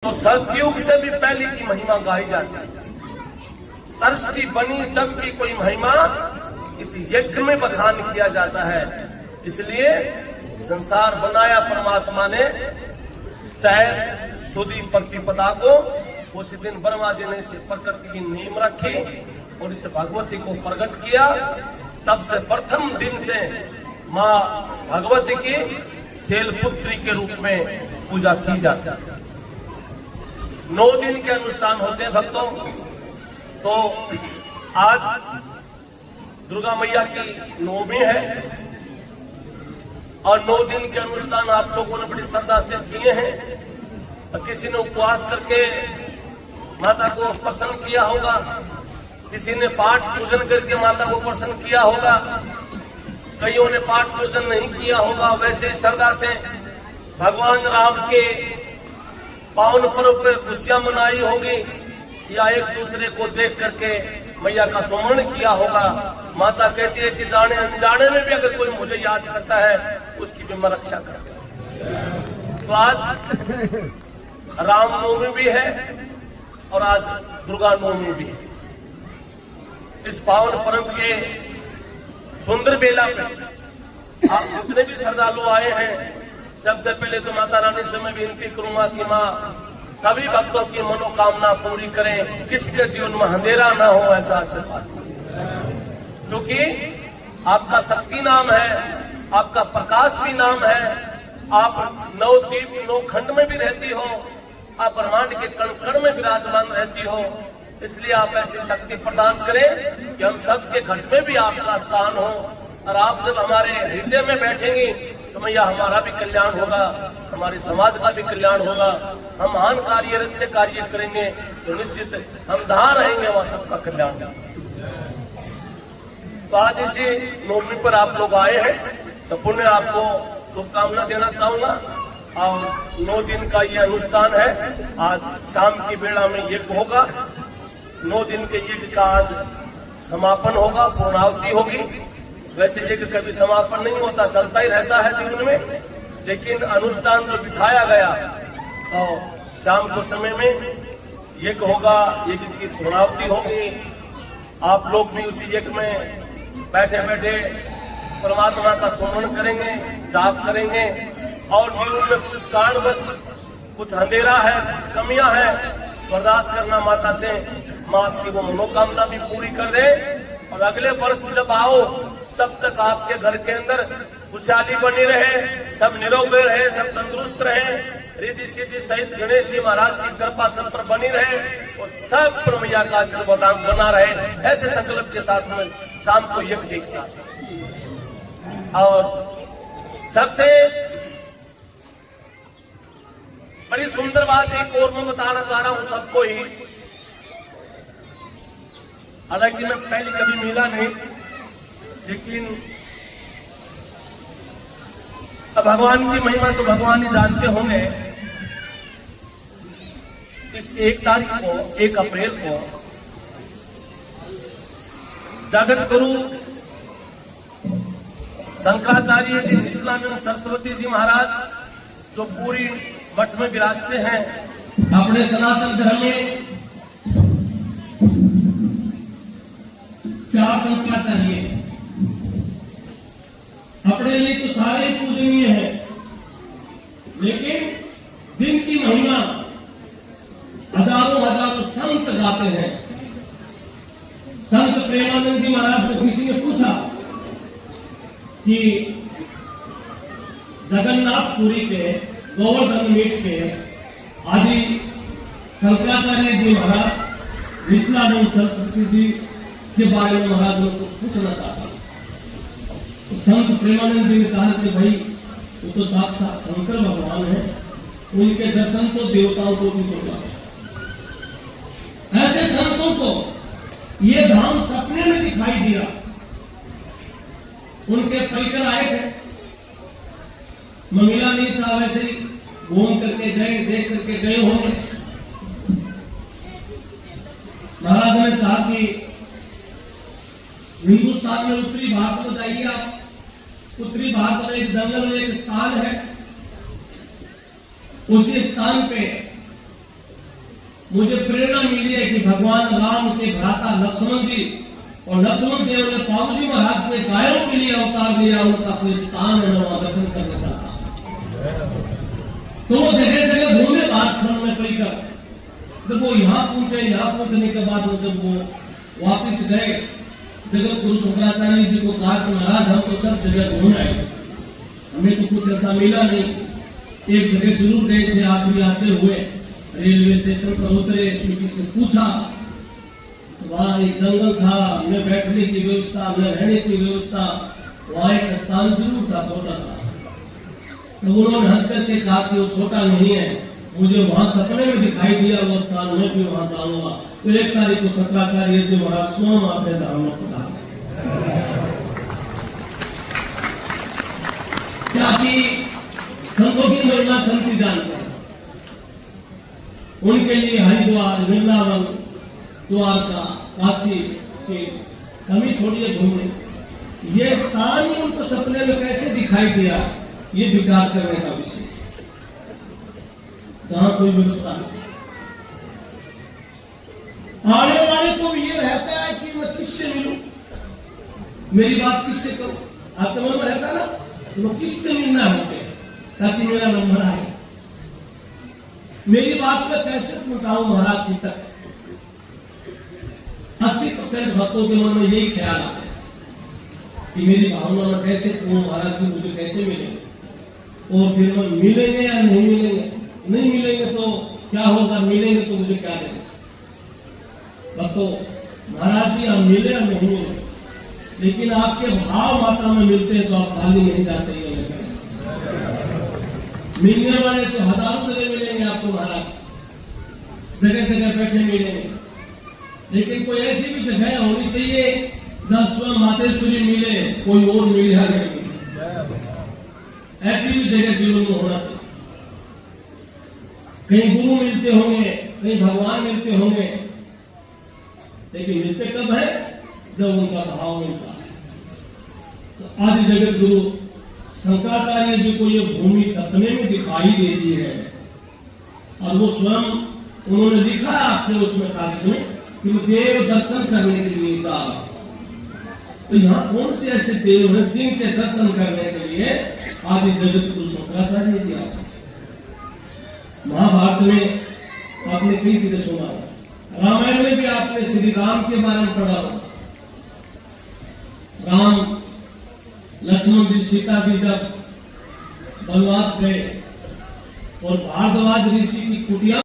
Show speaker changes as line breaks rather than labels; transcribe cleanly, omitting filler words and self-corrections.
तो सतयुग से भी पहले की महिमा गाई जाती है। सृष्टि बनी तब की कोई महिमा इस यज्ञ में बखान किया जाता है। इसलिए संसार बनाया परमात्मा ने चैत सुदी प्रतिपदा को, उस दिन ब्रह्मा जी ने इसे प्रकृति की नींव रखी और इस भगवती को प्रकट किया। तब से प्रथम दिन से माँ भगवती की शैलपुत्री के रूप में पूजा की जाती है। 9 दिन के अनुष्ठान होते हैं भक्तों। तो आज दुर्गा मैया की नवमी है और 9 दिन के अनुष्ठान आप लोगों ने बड़ी श्रद्धा से किए हैं। और किसी ने उपवास करके माता को प्रसन्न किया होगा, किसी ने पाठ पूजन करके माता को प्रसन्न किया होगा, कईयों ने पाठ पूजन नहीं किया होगा। वैसे श्रद्धा से भगवान राम के पावन पर्व पे खुशियां मनाई होगी या एक दूसरे को देख करके मैया का सुमरण किया होगा। माता कहती है कि जाने अनजाने में भी अगर कोई मुझे याद करता है उसकी भी मैं रक्षा करता। तो आज रामनवमी भी है और आज दुर्गा नवमी भी है। इस पावन पर्व के सुंदर बेला पे आप जितने भी श्रद्धालु आए हैं, सबसे पहले तो माता रानी से मैं विनती करूंगा कि माँ सभी भक्तों की मनोकामना पूरी करें, किसी के जीवन में अंधेरा न हो, ऐसा आशीर्वाद। क्योंकि आपका शक्ति नाम है, आपका प्रकाश भी नाम है। आप 9 द्वीप 9 खंड में भी रहती हो, आप ब्रह्मांड के कण कण में विराजमान रहती हो। इसलिए आप ऐसी शक्ति प्रदान करें कि हम सबके घर में भी आपका स्थान हो। और आप जब हमारे हृदय में बैठेंगी तो मैया हमारा भी कल्याण होगा, हमारे समाज का भी कल्याण होगा। हम महान कार्य अच्छे कार्य करेंगे तो निश्चित हम जहाँ रहेंगे वहाँ सबका कल्याण होगा। तो आज इसी नवमी पर आप लोग आए हैं तो पुण्य आपको शुभकामना देना चाहूंगा। और 9 दिन का ये अनुष्ठान है। आज शाम की बेला में यज्ञ होगा। 9 दिन के यज्ञ का आज समापन होगा, पूर्णाहुति होगी। वैसे यज्ञ कभी समापन नहीं होता, चलता ही रहता है जीवन में, लेकिन अनुष्ठान जो बिठाया गया तो शाम को समय में यज्ञ होगा, यज्ञ की पूर्णाहुति होगी। आप लोग भी उसी यज्ञ में बैठे बैठे परमात्मा का सुमरण करेंगे, जाप करेंगे। और जीवन में कुछ कारणवश कुछ अंधेरा है, कुछ कमियां हैं, बर्दाश्त करना माता से, माँ आपकी वो मनोकामना भी पूरी कर दे। और अगले वर्ष जब आओ तब तक आपके घर के अंदर खुशहाली बनी रहे, सब निरोगी रहे, सब तंदुरुस्त रहे, रिद्धि सिद्धि सहित गणेश जी महाराज की कृपा सब पर बनी रहे और सब पर मैया का आशीर्वाद बना रहे। ऐसे संकल्प के साथ में शाम को यज्ञ देखना चाहिए। और सबसे बड़ी सुंदर बात एक और मैं बताना चाह रहा हूं सबको ही, हालांकि मैं पहले कभी मिला नहीं, लेकिन अब भगवान की महिमा तो भगवान ही जानते होंगे। इस 1 तारीख को, 1 अप्रैल को जगत गुरु शंकराचार्य जी, निष्ठानंद सरस्वती जी महाराज जो पूरी मठ में विराजते हैं, अपने सनातन धर्म में 4 शंकराचार्य अपने लिए तो सारे पूजनीय हैं, लेकिन जिनकी महिमा हजारों संत गाते हैं। संत प्रेमानंद जी महाराज को किसी ने पूछा कि जगन्नाथपुरी के गोवर्धन मीट के आदि शंकराचार्य जी महाराज निष्ठानंद सरस्वती जी के बारे में महाराज को पूछना चाहता। तो संत प्रेमानंद जी ने कहा कि भाई वो तो साक्षात शंकर भगवान है, उनके दर्शन तो देवताओं को भी होगा। ऐसे संतों को ये धाम सपने में दिखाई दिया। उनके परिकर आए थे, मिला नहीं था, वैसे ही घूम करके गए, देख करके गए होंगे। महाराज ने कहा कि हिंदुस्तान में उत्तरी भारत में जाइए आप, उत्तरी भारत में एक जंगल में एक स्थान है, उसी स्थान पे मुझे प्रेरणा मिली है कि भगवान राम के भ्राता लक्ष्मण जी और लक्ष्मण देव ने पावजी महाराज के गायों के लिए अवतार लिया, उनका कोई स्थान है, वहां दर्शन करना चाहता। तो वो जगह जगह घूमे भारतखंड में कई कर, जब वो यहाँ पहुंचे, यहाँ पहुंचने के बाद जब वो वापिस गए, जगत गुरु शंकराचार्य जी को कहा कि महाराज हम तो सब जगह घूम आए, हमें तो कुछ ऐसा मिला नहीं। एक जगह जरूर गए थे, आखिरी आते हुए रेलवे स्टेशन पर उतरे, किसी से पूछा तो वहां एक जंगल था, न बैठने की व्यवस्था, न रहने की व्यवस्था, वहां एक स्थान जरूर था छोटा सा। तो उन्होंने हंस करके कहा कि वो छोटा नहीं है, मुझे वहां सपने में दिखाई दिया वो स्थान, मैं भी वहां जाऊंगा। तो 1 तारीख को शंकराचार्य जी महाराज स्वयं अपने धाम में पधारे, क्या कि संतों की महिमा संत जानते हैं। उनके लिए हरिद्वार, वृंदावन, द्वारका, काशी के कमी छोड़िए घूमने, ये स्थान ही उनको सपने में कैसे दिखाई दिया, ये विचार करने का विषय, जहां कोई व्यवस्था नहीं। आने वाले को भी ये रहता है कि मैं किससे मिलूं, मेरी बात किससे करूं, आपके मन में रहता ना, तो किससे मिलना है ताकि मेरा नंबर आए, मेरी बात में कैसे पहुंचाऊं महाराज जी तक। 80% भक्तों के मन में यही ख्याल आता है कि मेरी भावना में कैसे कहूं महाराज जी मुझे कैसे मिलेंगे, और फिर वो मिलेंगे या नहीं मिलेंगे, नहीं मिलेंगे तो क्या होगा, मिलेंगे तो मुझे क्या देंगे। भक्तों महाराज जी हम मिले या नहीं मिले, लेकिन आपके भाव माता में मिलते हैं तो आप खाली नहीं जाते। मिलने वाले तो हजारों जगह मिलेंगे आपको महाराज, जगह जगह बैठे मिलेंगे, लेकिन कोई ऐसी भी जगह होनी चाहिए जहां स्वयं मातेश्वरी मिले, कोई और मिले नहीं, ऐसी भी जगह जीवन में होना चाहिए। कहीं गुरु मिलते होंगे, कहीं भगवान मिलते होंगे, लेकिन मिलते कब है, जब उनका भाव मिलता है। तो आदि जगत गुरु शंकराचार्य जी को ये भूमि सपने में दिखाई देती है, और वो स्वयं उन्होंने लिखा है आपके उसमें कागज में कि वो देव दर्शन करने के लिए था। तो यहाँ कौन से ऐसे देव हैं जिनके दर्शन करने के लिए आदि जगत गुरु शंकराचार्य जी आते। महाभारत में आपने कई चीजें सुना, रामायण में भी आपने श्री राम के बारे में पढ़ा। राम लक्ष्मण जी सीता जी जब वनवास गए और भारद्वाज ऋषि की कुटिया